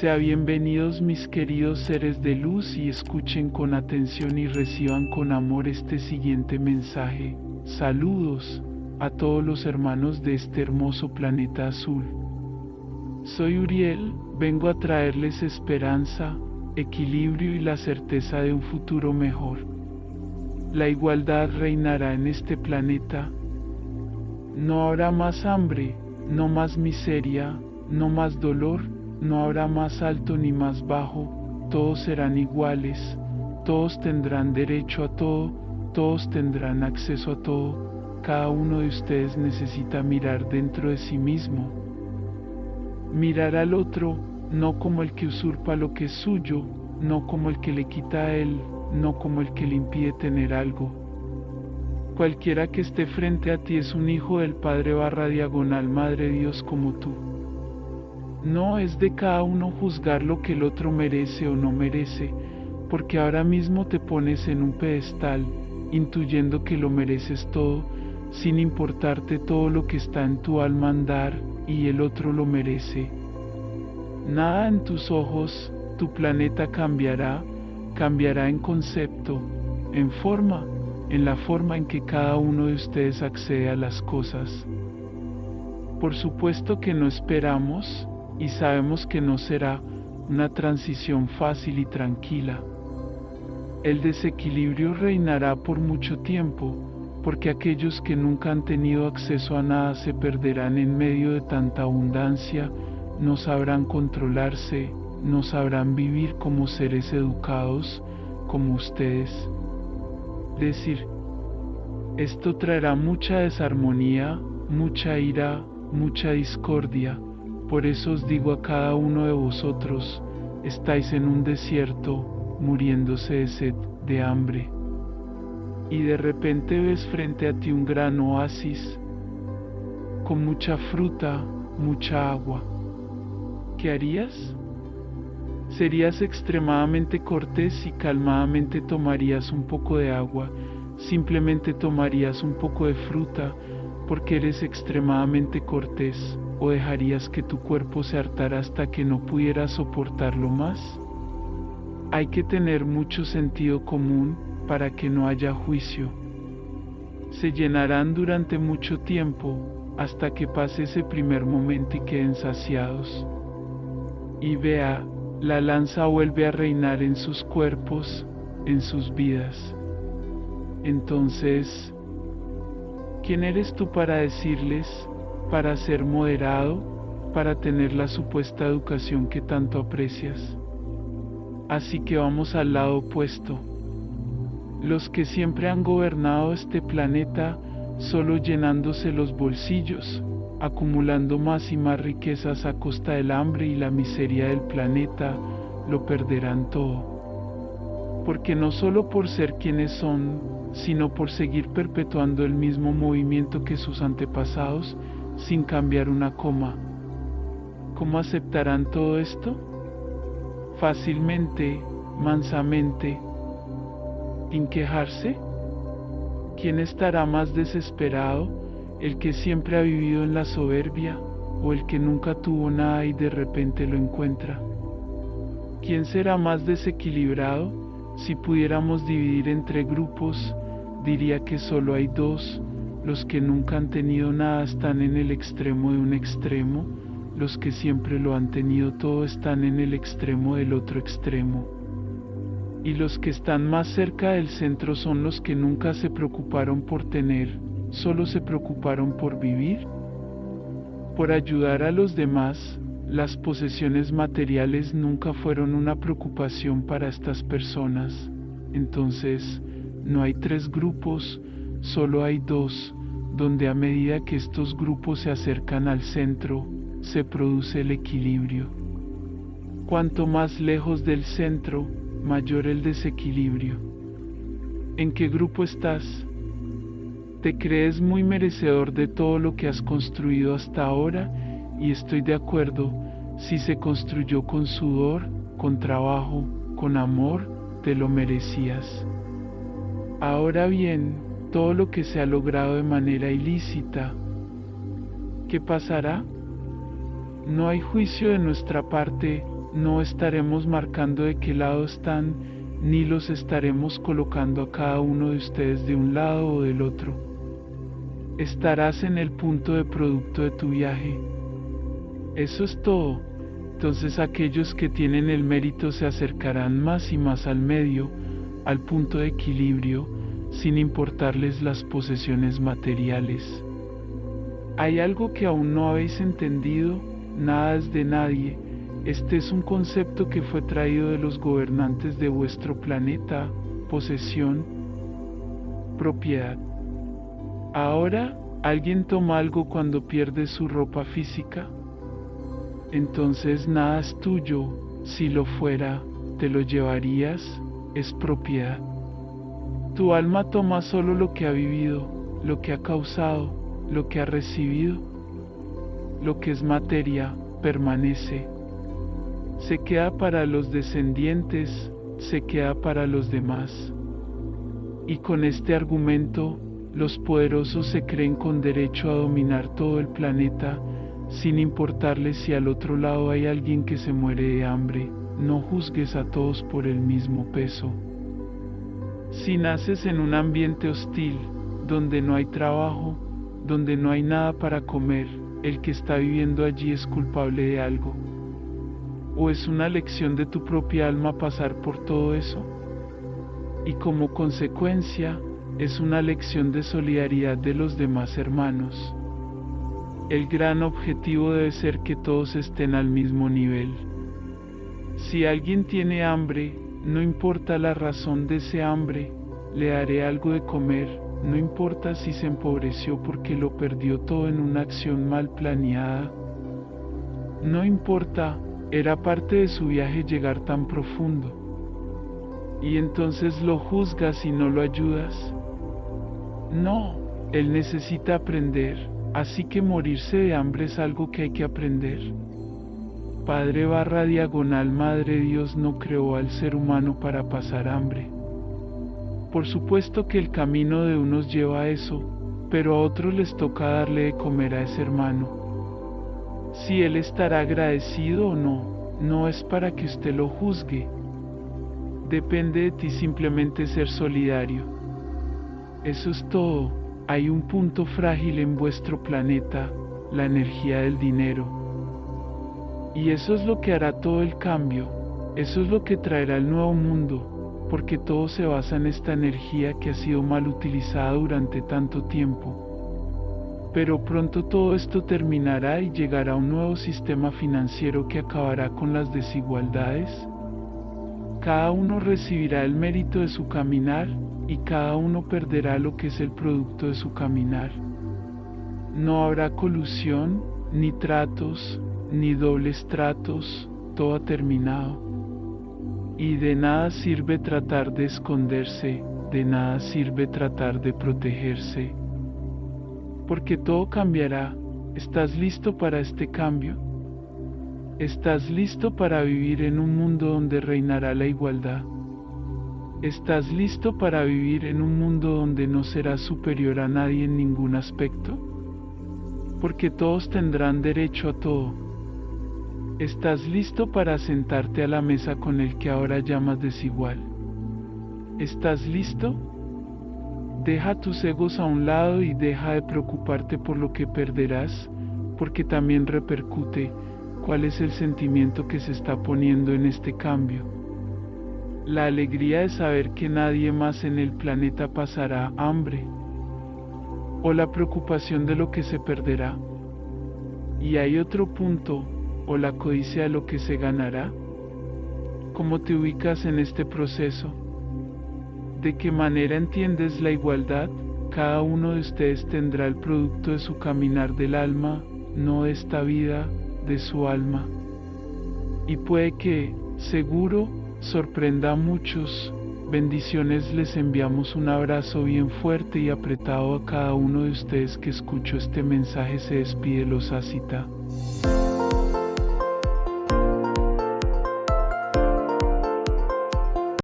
Sean bienvenidos mis queridos seres de luz y escuchen con atención y reciban con amor este siguiente mensaje. Saludos a todos los hermanos de este hermoso planeta azul. Soy Uriel, vengo a traerles esperanza, equilibrio y la certeza de un futuro mejor. La igualdad reinará en este planeta. No habrá más hambre, no más miseria, no más dolor. No habrá más alto ni más bajo, todos serán iguales, todos tendrán derecho a todo, todos tendrán acceso a todo. Cada uno de ustedes necesita mirar dentro de sí mismo. Mirar al otro, no como el que usurpa lo que es suyo, no como el que le quita a él, no como el que le impide tener algo. Cualquiera que esté frente a ti es un hijo del Padre / Madre Dios como tú. No es de cada uno juzgar lo que el otro merece o no merece, porque ahora mismo te pones en un pedestal, intuyendo que lo mereces todo, sin importarte todo lo que está en tu alma andar, y el otro lo merece. Nada en tus ojos, tu planeta cambiará en concepto, en forma, en la forma en que cada uno de ustedes accede a las cosas. Por supuesto que no esperamos, y sabemos que no será una transición fácil y tranquila. El desequilibrio reinará por mucho tiempo, porque aquellos que nunca han tenido acceso a nada se perderán en medio de tanta abundancia, no sabrán controlarse, no sabrán vivir como seres educados, como ustedes. Decir, esto traerá mucha desarmonía, mucha ira, mucha discordia. Por eso os digo a cada uno de vosotros, estáis en un desierto, muriéndose de sed, de hambre. Y de repente ves frente a ti un gran oasis, con mucha fruta, mucha agua. ¿Qué harías? Serías extremadamente cortés y calmadamente tomarías un poco de agua, simplemente tomarías un poco de fruta, porque eres extremadamente cortés. ¿O dejarías que tu cuerpo se hartara hasta que no pudieras soportarlo más? Hay que tener mucho sentido común para que no haya juicio. Se llenarán durante mucho tiempo, hasta que pase ese primer momento y queden saciados. Y vea, la lanza vuelve a reinar en sus cuerpos, en sus vidas. Entonces, ¿quién eres tú para decirles? Para ser moderado, para tener la supuesta educación que tanto aprecias. Así que vamos al lado opuesto. Los que siempre han gobernado este planeta, solo llenándose los bolsillos, acumulando más y más riquezas a costa del hambre y la miseria del planeta, lo perderán todo. Porque no solo por ser quienes son, sino por seguir perpetuando el mismo movimiento que sus antepasados, sin cambiar una coma. ¿Cómo aceptarán todo esto? Fácilmente, mansamente, sin quejarse. ¿Quién estará más desesperado, el que siempre ha vivido en la soberbia o el que nunca tuvo nada y de repente lo encuentra? ¿Quién será más desequilibrado? Si pudiéramos dividir entre grupos, diría que solo hay dos. Los que nunca han tenido nada están en el extremo de un extremo, los que siempre lo han tenido todo están en el extremo del otro extremo. Y los que están más cerca del centro son los que nunca se preocuparon por tener, solo se preocuparon por vivir, por ayudar a los demás. Las posesiones materiales nunca fueron una preocupación para estas personas. Entonces, no hay tres grupos, solo hay dos, donde a medida que estos grupos se acercan al centro, se produce el equilibrio. Cuanto más lejos del centro, mayor el desequilibrio. ¿En qué grupo estás? ¿Te crees muy merecedor de todo lo que has construido hasta ahora? Y estoy de acuerdo, si se construyó con sudor, con trabajo, con amor, te lo merecías. Ahora bien, todo lo que se ha logrado de manera ilícita, ¿qué pasará? No hay juicio de nuestra parte, no estaremos marcando de qué lado están, ni los estaremos colocando a cada uno de ustedes de un lado o del otro. Estarás en el punto de producto de tu viaje. Eso es todo. Entonces aquellos que tienen el mérito se acercarán más y más al medio, al punto de equilibrio, sin importarles las posesiones materiales. Hay algo que aún no habéis entendido: nada es de nadie. Este es un concepto que fue traído de los gobernantes de vuestro planeta: posesión, propiedad. Ahora, ¿alguien toma algo cuando pierde su ropa física? Entonces nada es tuyo. Si lo fuera, ¿te lo llevarías? Es propiedad. Tu alma toma solo lo que ha vivido, lo que ha causado, lo que ha recibido. Lo que es materia permanece. Se queda para los descendientes, se queda para los demás. Y con este argumento, los poderosos se creen con derecho a dominar todo el planeta, sin importarles si al otro lado hay alguien que se muere de hambre. No juzgues a todos por el mismo peso. Si naces en un ambiente hostil, donde no hay trabajo, donde no hay nada para comer, el que está viviendo allí es culpable de algo. ¿O es una lección de tu propia alma pasar por todo eso? Y como consecuencia, es una lección de solidaridad de los demás hermanos. El gran objetivo debe ser que todos estén al mismo nivel. Si alguien tiene hambre, no importa la razón de ese hambre, le daré algo de comer, no importa si se empobreció porque lo perdió todo en una acción mal planeada. No importa, era parte de su viaje llegar tan profundo. ¿Y entonces lo juzgas y no lo ayudas? No, él necesita aprender, así que morirse de hambre es algo que hay que aprender. Padre/Madre Dios no creó al ser humano para pasar hambre. Por supuesto que el camino de unos lleva a eso, pero a otros les toca darle de comer a ese hermano. Si él estará agradecido o no, no es para que usted lo juzgue. Depende de ti simplemente ser solidario. Eso es todo. Hay un punto frágil en vuestro planeta, la energía del dinero. Y eso es lo que hará todo el cambio. Eso es lo que traerá el nuevo mundo, porque todo se basa en esta energía que ha sido mal utilizada durante tanto tiempo. Pero pronto todo esto terminará y llegará un nuevo sistema financiero que acabará con las desigualdades. Cada uno recibirá el mérito de su caminar, y cada uno perderá lo que es el producto de su caminar. No habrá colusión, ni tratos, ni dobles tratos, todo ha terminado. Y de nada sirve tratar de esconderse, de nada sirve tratar de protegerse. Porque todo cambiará. ¿Estás listo para este cambio? ¿Estás listo para vivir en un mundo donde reinará la igualdad? ¿Estás listo para vivir en un mundo donde no serás superior a nadie en ningún aspecto? Porque todos tendrán derecho a todo. ¿Estás listo para sentarte a la mesa con el que ahora llamas desigual? ¿Estás listo? Deja tus egos a un lado y deja de preocuparte por lo que perderás, porque también repercute cuál es el sentimiento que se está poniendo en este cambio. La alegría de saber que nadie más en el planeta pasará hambre, o la preocupación de lo que se perderá. Y hay otro punto, o la codicia de lo que se ganará. ¿Cómo te ubicas en este proceso? ¿De qué manera entiendes la igualdad? Cada uno de ustedes tendrá el producto de su caminar del alma, no de esta vida, de su alma. Y puede que, seguro, sorprenda a muchos. Bendiciones, les enviamos un abrazo bien fuerte y apretado a cada uno de ustedes que escuchó este mensaje. Se despide Los Asita.